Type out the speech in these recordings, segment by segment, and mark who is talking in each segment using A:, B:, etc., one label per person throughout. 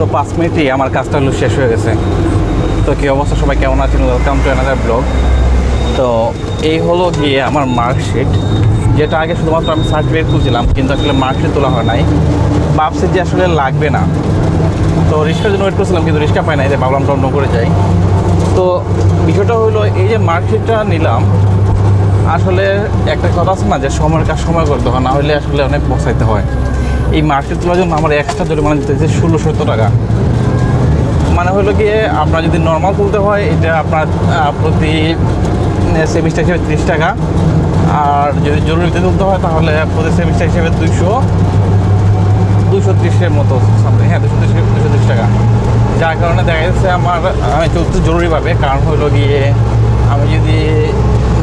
A: তো 5 মিনিটই আমার কাজটা হলো শেষ হয়ে গেছে। তো কী অবস্থা, সবাই কেমন আছেন? Welcome to another blog. তো এই হলো গিয়ে আমার মার্কশিট, যেটা আগে শুধুমাত্র আমি সার্টিফিকেট তুলছিলাম, কিন্তু আসলে মার্কশিট তোলা হয় নাই। ভাবছি যে আসলে লাগবে না, তো রিক্সার জন্য ওয়েট করছিলাম, কিন্তু রিক্সা পাই নাই, তাই ভাবলাম টন্ড করে যাই। তো বিষয়টা হলো এই যে মার্কশিটটা নিলাম, আসলে একটা কথা আছে না যে সময়ের কাজ সময় করতে হয়, না হলে আসলে অনেক বসাইতে হয়। এই মার্কশিট তোলার জন্য আমার এক্সট্রা জরিমানা দিতে হচ্ছে 1600 টাকা। মানে হলো গিয়ে আপনার যদি নর্মাল তুলতে হয় এটা আপনার প্রতি সেমিস্টার হিসেবে 30 টাকা, আর যদি জরুরিতে তুলতে হয় তাহলে প্রতি সেমিস্টার হিসেবে 230-এর মতো সামথিং, হ্যাঁ 230 টাকা। যার কারণে দেখা যাচ্ছে আমি চলতে জরুরিভাবে, কারণ হলো গিয়ে আমি যদি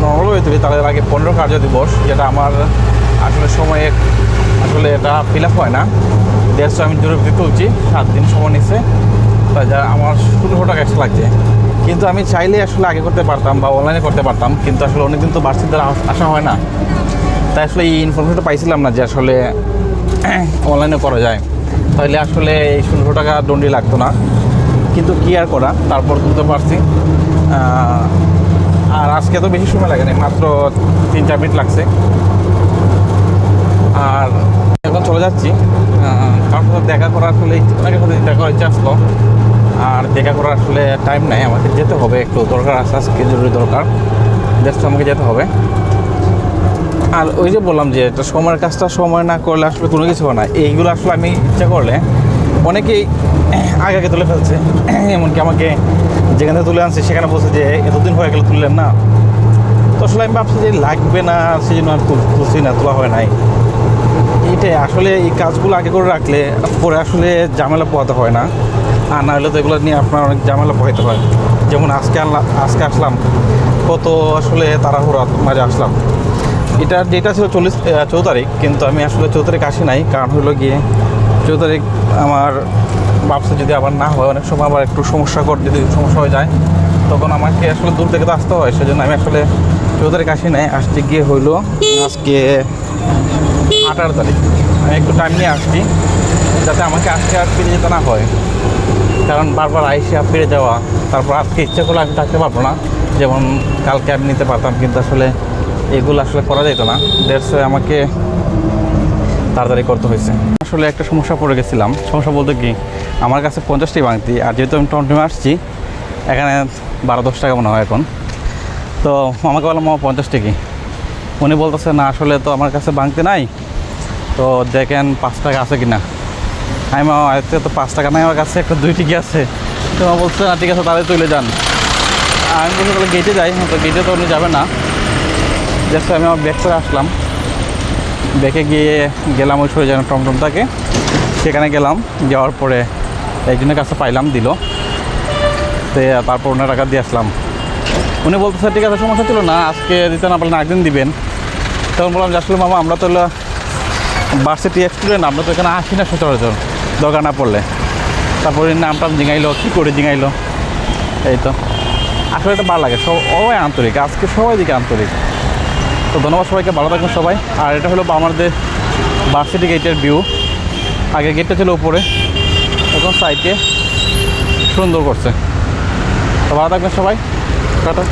A: নর্মাল হয়ে তুলি তাহলে লাগে 15 কার্য দিবস, যেটা আমার আসলে সময়ে আসলে এটা ফিল আপ হয় না। 150 আমি জরুরিতে তুলছি, 7 দিন সময় নিচ্ছে, যা আমার 1600 টাকা এক্সট্রা লাগছে। কিন্তু আমি চাইলে আসলে আগে করতে পারতাম বা অনলাইনে করতে পারতাম, কিন্তু আসলে অনেকদিন তো বার্ষিক দ্বারা আসা হয় না, তাই আসলে এই ইনফরমেশনটা পাইছিলাম না যে আসলে অনলাইনে করা যায়। তাহলে আসলে এই 1600 টাকা দণ্ডি লাগতো না, কিন্তু কি আর করা, তারপর তুলতে পারছি। আর আজকে তো বেশি সময় লাগে না, মাত্র 3-4 মিনিট লাগছে। আর এখন চলে যাচ্ছি, কারণ দেখা করা আসলে অনেকের সাথে দেখা হয়েছে আসলো, আর দেখা করার আসলে টাইম নাই, আমাকে যেতে হবে, একটু দরকার আছে, আজকে জরুরি দরকার, দেখতে আমাকে যেতে হবে। আর ওই যে বললাম যে এটা সময়ের কাজটা সময় না করলে আসলে কোনো কিছু হয় না। এইগুলো আসলে আমি ইচ্ছা করলে অনেকেই আগে তুলে ফেলছে, এমনকি আমাকে যেখানে তুলে আনছে সেখানে বলছে যে এতদিন হয়ে গেলে তুললেন না। তো আসলে আমি ভাবছি যে লাগবে না, সেই জন্য আর তুলছি না, তোলা হয় নাই। এইটাই আসলে এই কাজগুলো আগে করে রাখলে পরে আসলে ঝামেলা পোহাতে হয় না, আর না হলে তো এগুলো নিয়ে আপনার অনেক ঝামেলা পোহাতে হয়। যেমন আজকে আসলাম, কত আসলে তাড়াহুড়া মাঝে আসলাম। যেটা ছিল 14 তারিখ, কিন্তু আমি আসলে 14 তারিখ আসি নাই, কারণ হলো গিয়ে 14 তারিখ আমার ভাবছি যদি আবার না হয়, অনেক সময় আবার একটু যদি সমস্যা হয়ে যায়, তখন আমাকে আসলে দূর থেকে তো আসতে হয়। সেজন্য আমি আসলে 14 তারিখ আসি নাই, আসতে গিয়ে হইলো আজকে 18 তারিখ। আমি একটু টাইম নিয়ে আসছি, যাতে আমাকে আজকে আর ফিরে যেতে না হয়, কারণ বারবার আইসা ফিরে যাওয়া, তারপর আজকে ইচ্ছা করলে আমি থাকতে পারবো না, যেমন কালকে আমি নিতে পারতাম, কিন্তু আসলে এগুলো আসলে করা যেত না। আমাকে তাড়াতাড়ি করতে হয়েছে। আসলে একটা সমস্যা পড়ে গেছিলাম। সমস্যা বলতে কি, আমার কাছে 50টি ভাঙতি, আর যেহেতু আমি টমটমে আসছি, এখানে 12-10 টাকা মনে হয় এখন। তো আমাকে বললাম 50 টাকা, উনি বলতেছে না আসলে তো আমার কাছে ভাঙতি নাই, তো দেখেন 5 টাকা আছে কিনা। আমি আয়ত্তে তো 5 টাকা নাই আমার কাছে, একটা 2 টিকি আছে। তো বলছে না ঠিক আছে তাহলে তুলে যান। আমি বলছি তাহলে গেটে যাই, তো গেটে তো উনি যাবে না। জাস্ট আমি আমার ব্যাক করে আসলাম, ব্যাকে গিয়ে গেলাম ওই সরে যেন টমটমটাকে, সেখানে গেলাম, যাওয়ার পরে একজনের কাছে পাইলাম, দিল, তো তারপর ওনার টাকা দিয়ে আসলাম। উনি বলতেছে ঠিক আছে সমস্যা ছিল না, আজকে দিতে না পারলেন একদিন দিবেন। তখন বললাম যে আসলে মামা আমরা তো হলো ভার্সিটি স্টুডেন্ট, আমরা তো এখানে আসি না সচরাচর, দরকার না পড়লে। তারপরে নামটা জিঙাইলো, কী করে জিঙাইলো, এই তো আসলে এটা ভালো লাগে, সবাই আন্তরিক, আজকে সবাই দিকে আন্তরিক। তো ধন্যবাদ সবাইকে, ভালো থাকবেন সবাই। আর এটা হলো আমাদের ভার্সিটি গেটের ভিউ। আগে গেটটা ছিল উপরে, এখন সাইডে সুন্দর করছে। তো ভালো থাকবেন সবাই, টাটা।